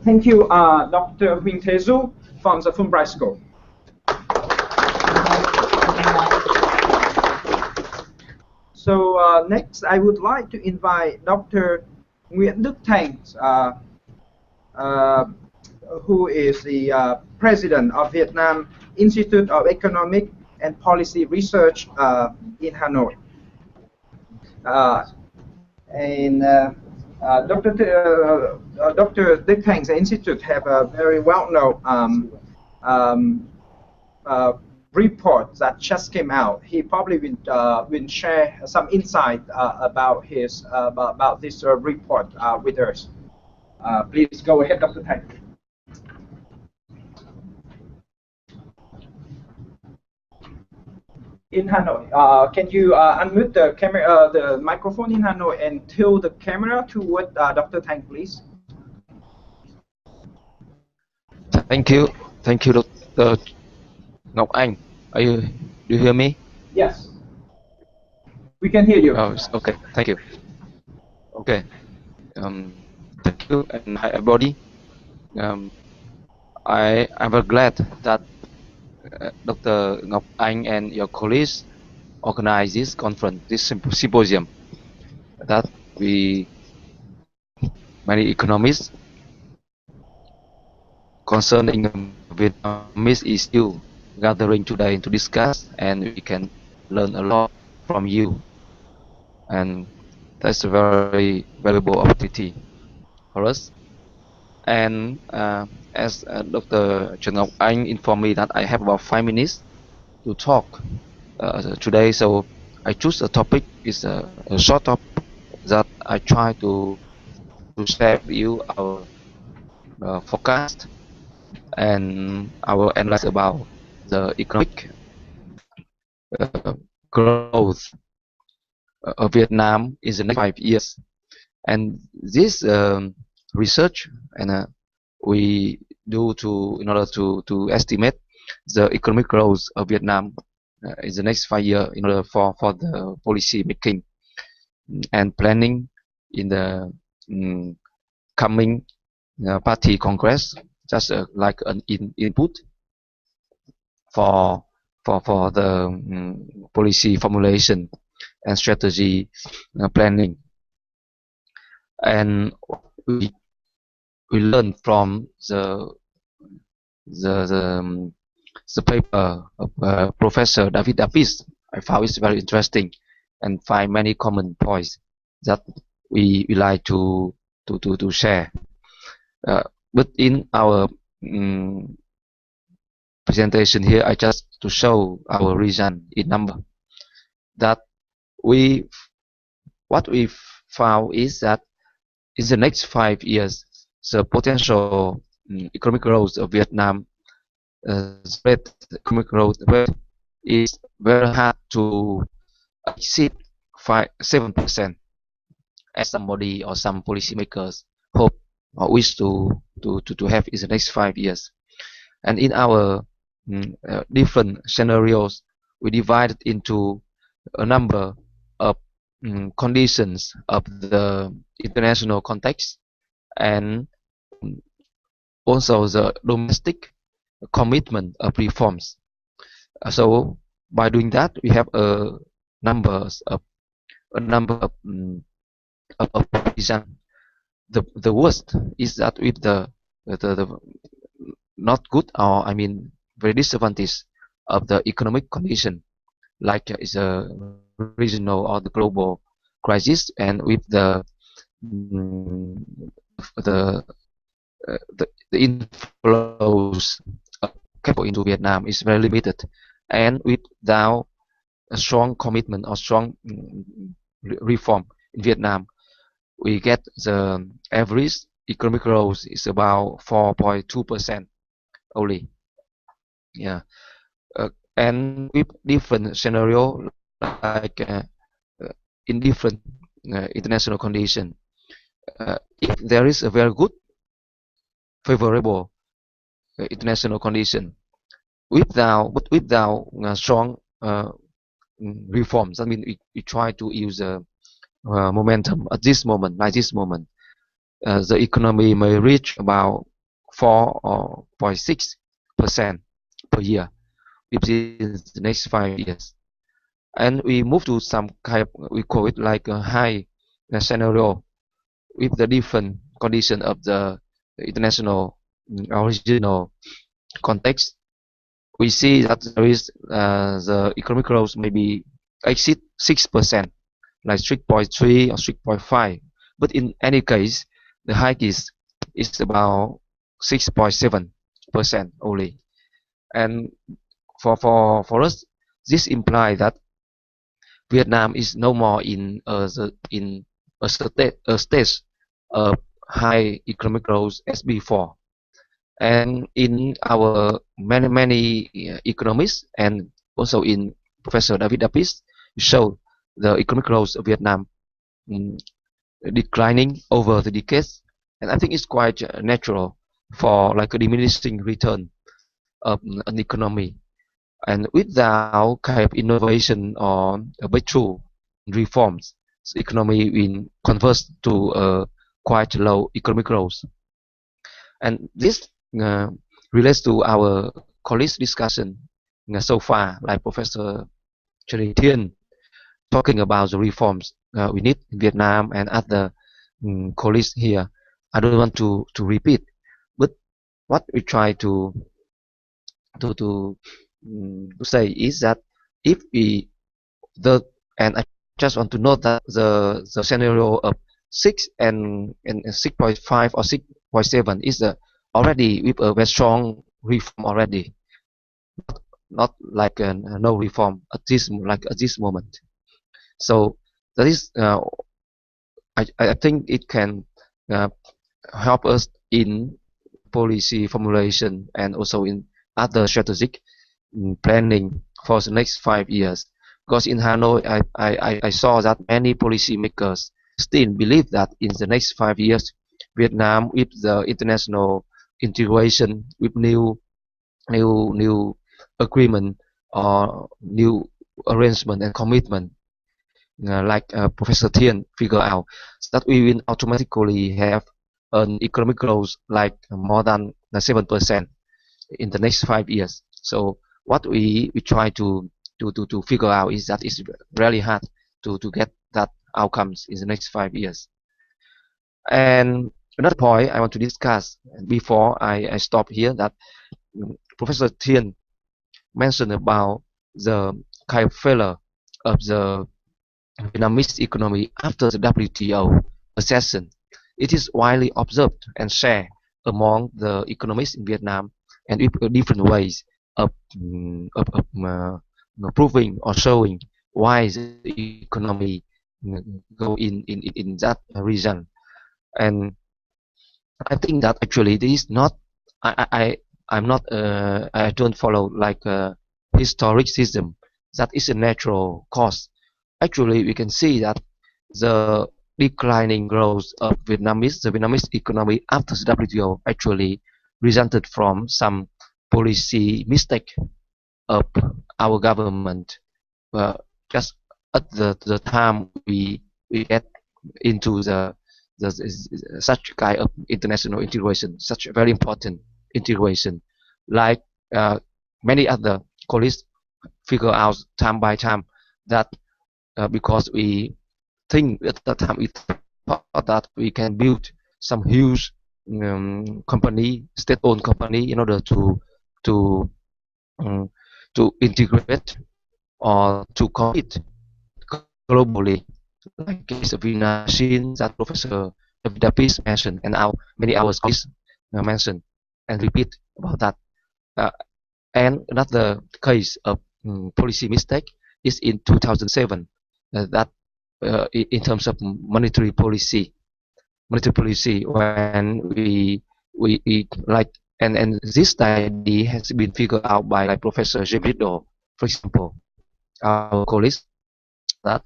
Thank you, Dr. Nguyen Duc from the Fulbright School. So next, I would like to invite Dr. Nguyen Duc Thanh, who is the president of Vietnam Institute of Economic and Policy Research in Hanoi. Dr. Duc Thanh Institute have a very well-known report that just came out. He probably will share some insight about this report with us. Please go ahead, Dr. Thanh. In Hanoi, can you unmute the camera, the microphone in Hanoi, and tilt the camera toward Dr. Thanh, please? Thank you, Dr. Ngọc Anh. Do you hear me? Yes, we can hear you. Oh, okay. Thank you. Okay. Thank you, and hi everybody. I'm very glad that Dr. Ngọc Anh and your colleagues organize this conference, this symposium, that many economists concerning Vietnamese issue gathering today to discuss, and we can learn a lot from you, and that's a very valuable opportunity for us. And as Dr. Trần Ngọc Anh informed me that I have about 5 minutes to talk today, so I choose a topic is a short topic that I try to share with you our forecast and our analysis about the economic growth of Vietnam in the next 5 years. And this research and we do in order to estimate the economic growth of Vietnam in the next 5 years in order for the policy making and planning in the coming party congress, just like an input for the policy formulation and strategy planning. And we learn from the paper of Professor David Davis. I found it very interesting and find many common points that we like to share. But in our presentation here, I just to show our reason in number. That what we found is that in the next 5 years, the potential economic growth of Vietnam economic growth rate is very hard to exceed 7%, as somebody or some policymakers hope or wish to have in the next 5 years. And in our different scenarios, we divide it into a number of conditions of the international context and also the domestic commitment of reforms. So by doing that, we have a number of reasons. The worst is that with the not good, or I mean very disadvantage of the economic condition, like is a regional or the global crisis, and with the inflows of capital into Vietnam is very limited, and without a strong commitment or strong reform in Vietnam, we get the average economic growth is about 4.2% only. Yeah, and with different scenario, like in different international condition, if there is a very good favorable international condition without strong reforms, I mean we try to use momentum at this moment. By this moment, the economy may reach about 4.6% per year within the next 5 years. And we move to some kind of, we call it like a high scenario with the different condition of the international original context. We see that there is the economic growth maybe exceed 6%, like 3.3 or 3.5. But in any case, the hike is about 6.7% only. And for us, this implies that Vietnam is no more in a stage of high economic growth as before. And in our many economists and also in Professor David Davis show the economic growth of Vietnam mm, declining over the decades, and I think it's quite natural for like a diminishing return of an economy. And without kind of innovation or a breakthrough reforms, the economy will converge to a quite low economic growth. And this uh, relates to our colleagues' discussion so far, like Professor Chen Thien talking about the reforms we need in Vietnam and other colleagues here. I don't want to repeat, but what we try to say is that if we the and I just want to note that the scenario of 6 and 6.5 or 6.7 is already with a very strong reform already, not like no reform at this moment. So that is I think it can uh, help us in policy formulation and also in other strategic planning for the next 5 years. Because in Hanoi, I saw that many policymakers still believe that in the next 5 years, Vietnam, with the international integration, with new agreement or new arrangement and commitment, like Professor Thien figure out, that we will automatically have an economic growth like more than 7% in the next 5 years. So what we try to figure out is that it's really hard to get that outcomes in the next 5 years. And another point I want to discuss before I stop here, that Professor Thien mentioned about the kind of failure of the Vietnamese economy after the WTO accession. It is widely observed and shared among the economists in Vietnam, and with different ways of, proving or showing why the economy go in that region. And I think that actually this is not. I'm not. I don't follow like a historic system. That is a natural cause. Actually, we can see that the declining growth of the Vietnamese economy after the WTO actually resulted from some policy mistake of our government. Just at the time we get into the such kind of international integration, such a very important integration, like many other colleagues figure out time by time that because we think at that time we thought that we can build some huge company, state-owned company, in order to um, to integrate or to compete globally, like case of machine that Professor Davis mentioned, and many hours colleagues mentioned and repeat about that. Uh, and another case of policy mistake is in 2007, that in terms of monetary policy, when we like, and this study has been figured out by like Professor James, for example, our colleagues. That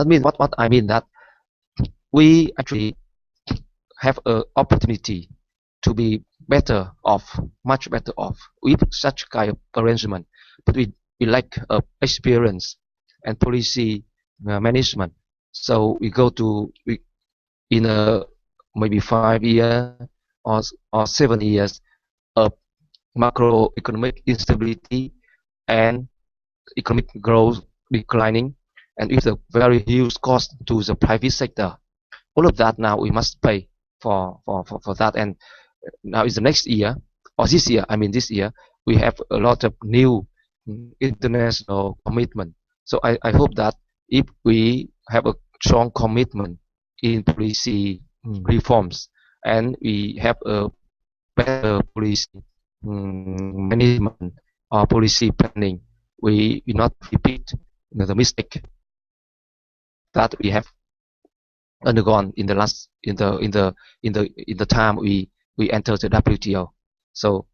means what I mean that we actually have an opportunity to be better off, much better off with such kind of arrangement, but we lack experience and policy management. So we go to in a maybe 5 year or 7 years, of macroeconomic instability and economic growth declining, and with a very huge cost to the private sector. All of that now we must pay for that. And now is the next year, or this year, I mean this year, we have a lot of new international commitment. So I hope that if we have a strong commitment in policy reforms, and we have a better policy management or policy planning, we will not repeat the mistake that we have undergone in the last in the time we entered the WTO. So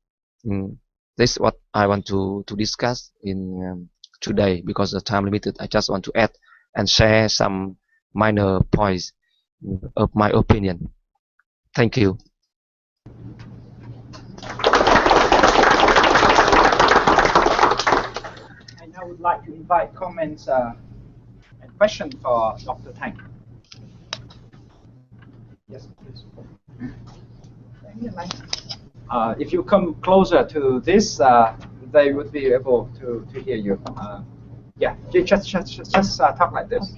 this is what I want to discuss in today. Because the time limited, I just want to add and share some minor points of my opinion. Thank you. I now would like to invite comments and questions for Dr. Thanh. Yes, please. If you come closer to this, they would be able to hear you. Yeah, just talk like this.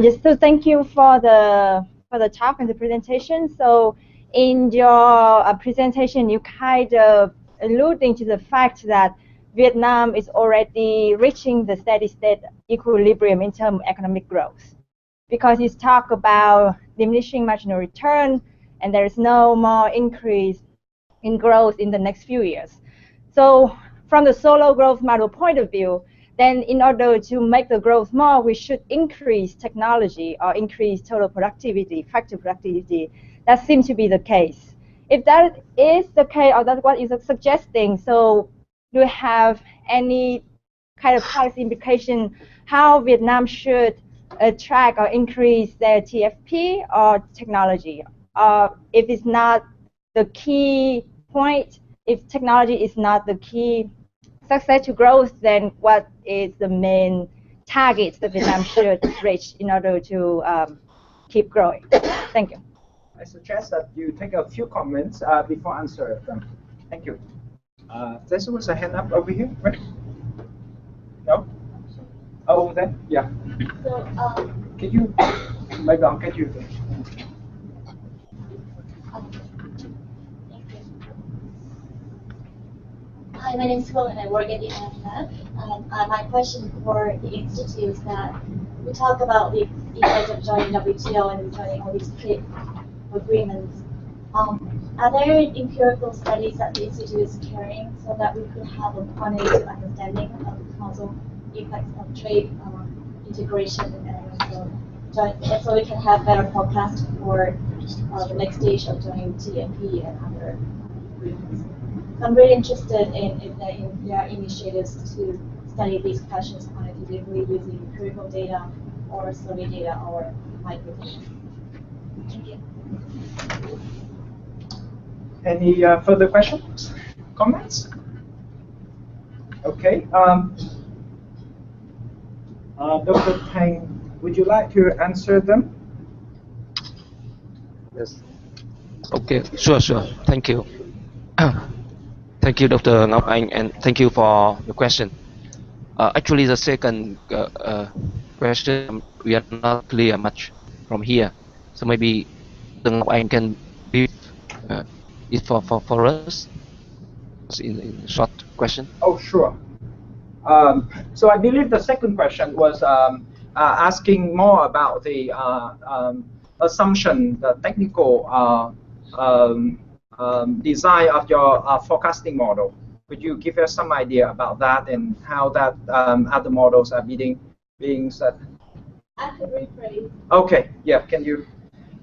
Just so thank you for the talk and the presentation. So in your presentation, you kind of alluding to the fact that Vietnam is already reaching the steady state equilibrium in terms of economic growth, because you talk about diminishing marginal return, and there is no more increase in growth in the next few years. So from the solo growth model point of view, then in order to make the growth more, we should increase technology or increase total productivity, factor productivity. That seems to be the case. If that is the case, or that's what you're suggesting, so do you have any kind of policy implication how Vietnam should attract or increase their TFP or technology? If it's not the key point, if technology is not the key success to growth, then what is the main targets that Vietnam should reach in order to keep growing? Thank you. I suggest that you take a few comments before answering them. Thank you. There was a hand up over here, right? No? Oh, over there? Yeah. So, can you, maybe I'll get you. Hi, my name is Will and I work at the IMF. My question for the Institute is that we talk about the effect of joining WTO and joining all these trade agreements. Are there empirical studies that the Institute is carrying so that we could have a quantitative understanding of the causal effects of trade integration, and so we can have better forecast for the next stage of joining TNP and other agreements? I'm really interested in if there are initiatives to study these questions quantitatively using empirical data or survey data or micro data. Thank you. Any further questions, comments? Okay. Dr. Thanh, would you like to answer them? Yes. Okay. Sure. Thank you. Thank you, Dr. Ngọc Anh, and thank you for the question. Actually, the second question, we are not clear much from here. So maybe Dr. Ngọc Anh can brief it for us in short question. Oh, sure. So I believe the second question was asking more about the assumption, the technical design of your forecasting model. Could you give us some idea about that and how that other models are being set? I could rephrase. Okay, yeah, can you?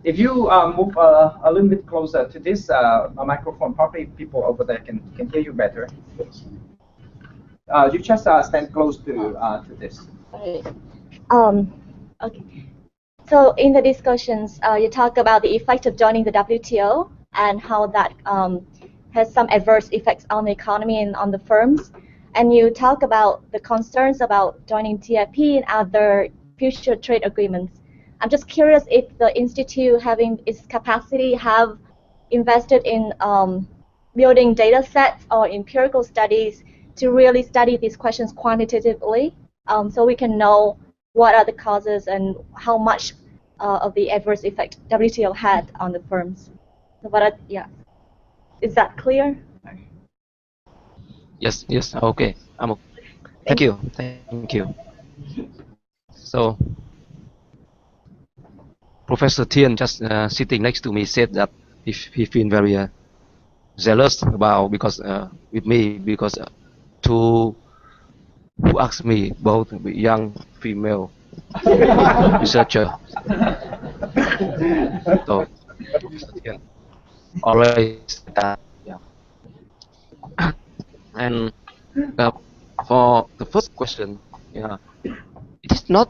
If you move a little bit closer to this microphone, probably people over there can hear you better. You just stand close to this. Okay. So in the discussions, you talk about the effect of joining the WTO and how that has some adverse effects on the economy and on the firms. And you talk about the concerns about joining TFP and other future trade agreements. I'm just curious if the Institute, having its capacity, have invested in building data sets or empirical studies to really study these questions quantitatively, so we can know what are the causes and how much of the adverse effect WTO had on the firms. So yeah, is that clear? Yes, yes, okay. Thank you, thank you. So, Professor Tien just sitting next to me said that he feel very jealous about because with me because two who asked me both young female researcher. So Professor Tien always said that, yeah. And uh, for the first question, yeah, it is not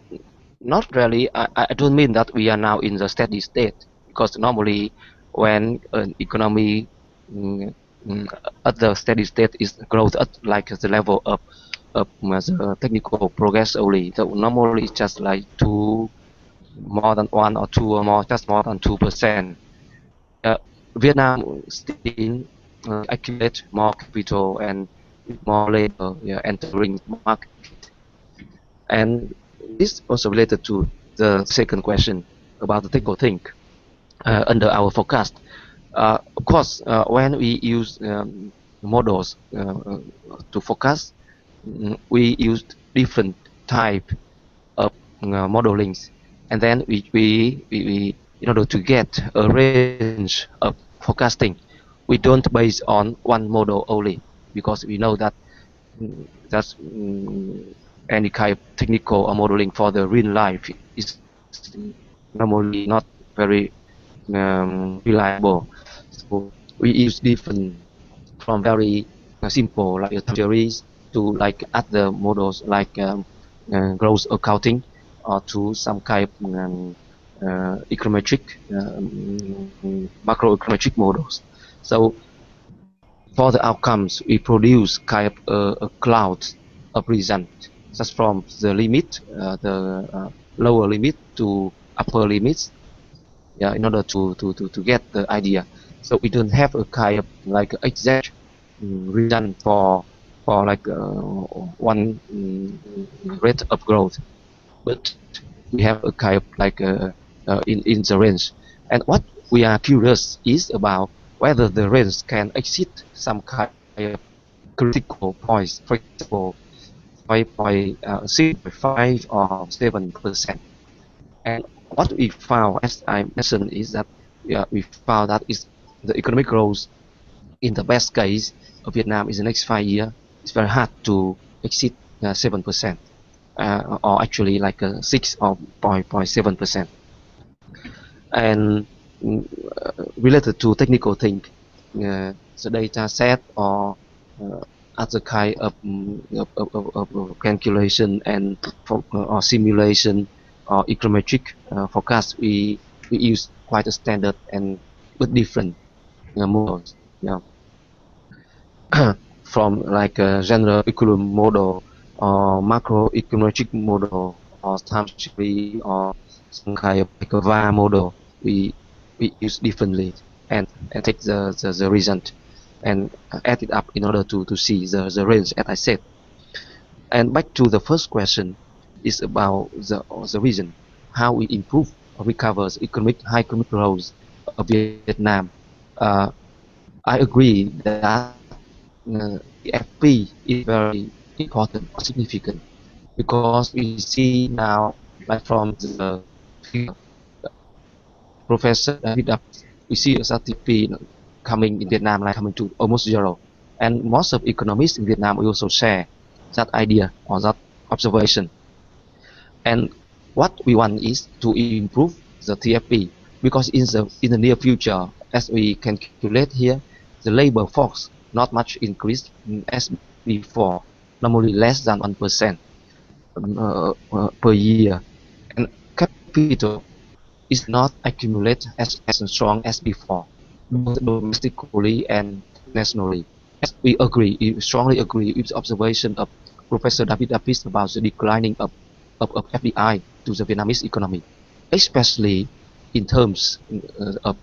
really. I don't mean that we are now in the steady state, because normally when an economy mm, mm, at the steady state is growth at like the level of the technical progress only. So normally it's just like more than 1 or 2 or more, just more than 2%. Uh, Vietnam still accumulate more capital and more labor, yeah, entering market. And this also related to the second question about the technical thing under our forecast. Of course, when we use models to forecast, we used different type of modelings, and then we in order to get a range of forecasting, we don't base on one model only, because we know that that's any kind of technical or modeling for the real life is normally not very reliable. So we use different, from very simple like theories to like other models like growth accounting, or to some kind of econometric, macroeconometric models. So for the outcomes, we produce kind of a cloud of result, just from the limit, the lower limit to upper limits, yeah, in order to get the idea. So we don't have a kind of like exact result for like one rate of growth, but we have a kind of like in the range. And what we are curious is about whether the range can exceed some kind of critical points, for example 5.5 or 7%. And what we found, as I mentioned, is that we found that is the economic growth in the best case of Vietnam in the next 5 years. It's very hard to exceed 7%, or actually like 6 or 0.7%. And related to technical thing, the data set or other kind of, of calculation and or simulation or econometric forecast, we use quite a standard and with different models. Yeah. From like a general equilibrium model or macroeconometric model or time series or some kind of like a VAR model, we use differently, and take the result and add it up in order to see the range, as I said. And back to the first question is about the reason how we improve or recover the high economic growth of Vietnam. Uh, I agree that FP is very important or significant, because we see now, like from the figure, Professor David, we see a TP coming in Vietnam, like coming to almost zero. And most of economists in Vietnam will also share that idea or that observation. And what we want is to improve the TFP, because in the near future, as we can calculate here, the labor force not much increased as before, normally less than 1% per year, and capital is not accumulate as strong as before, both domestically and nationally. As we strongly agree with the observation of Professor David Davis about the declining of FDI to the Vietnamese economy, especially in terms of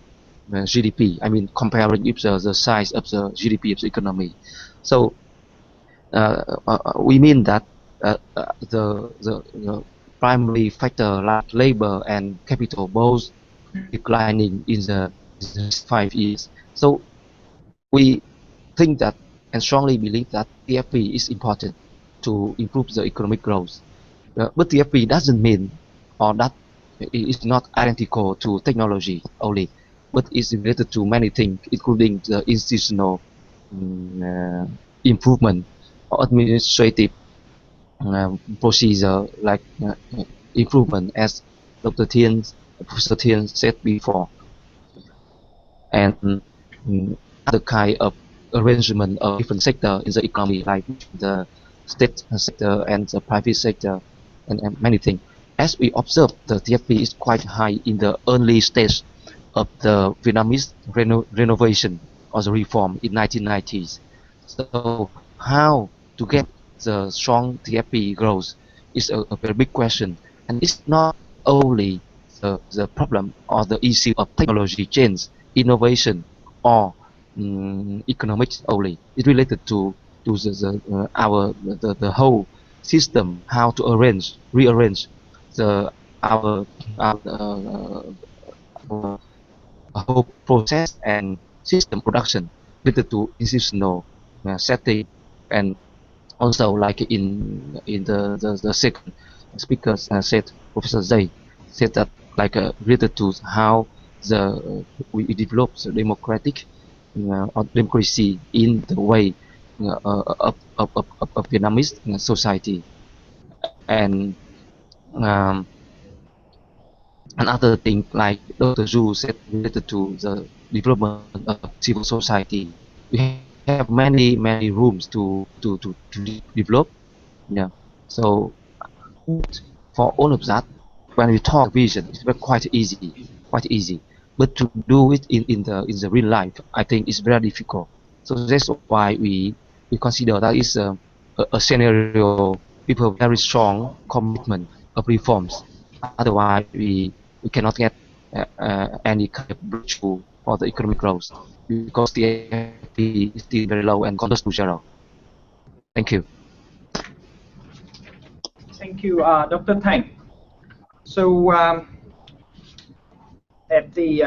GDP. I mean, comparing with the size of the GDP of the economy. So we mean that the primary factor like labor and capital both declining in the 5 years. So we think that and strongly believe that TFP is important to improve the economic growth. But TFP doesn't mean or that it is not identical to technology only, but is related to many things, including the institutional improvement or administrative procedure like improvement, as Professor Thien said before, and other kind of arrangement of different sector in the economy, like the state sector and the private sector, and many things. As we observe, the TFP is quite high in the early stage of the Vietnamese renovation or the reform in 1990s. So how to get the strong TFP growth is a very big question, and it's not only the problem or the issue of technology change, innovation, or economics only. It's related to the whole system, how to rearrange the our whole process and system production related to institutional setting, and also like in the second speaker said, Professor Zay said that like related to how we develop the democratic or democracy in the way of Vietnamese society, and um, another thing like Dr. Zhu said related to the development of civil society. We have many rooms to develop. Yeah. So for all of that, when we talk vision, it's quite easy. But to do it in the real life, I think it's very difficult. So that's why we consider that is a scenario with a very strong commitment of reforms. Otherwise, we cannot get any kind of breakthrough for the economic growth because the FP is still very low and close to zero. Thank you. Thank you, Dr. Thanh. So at the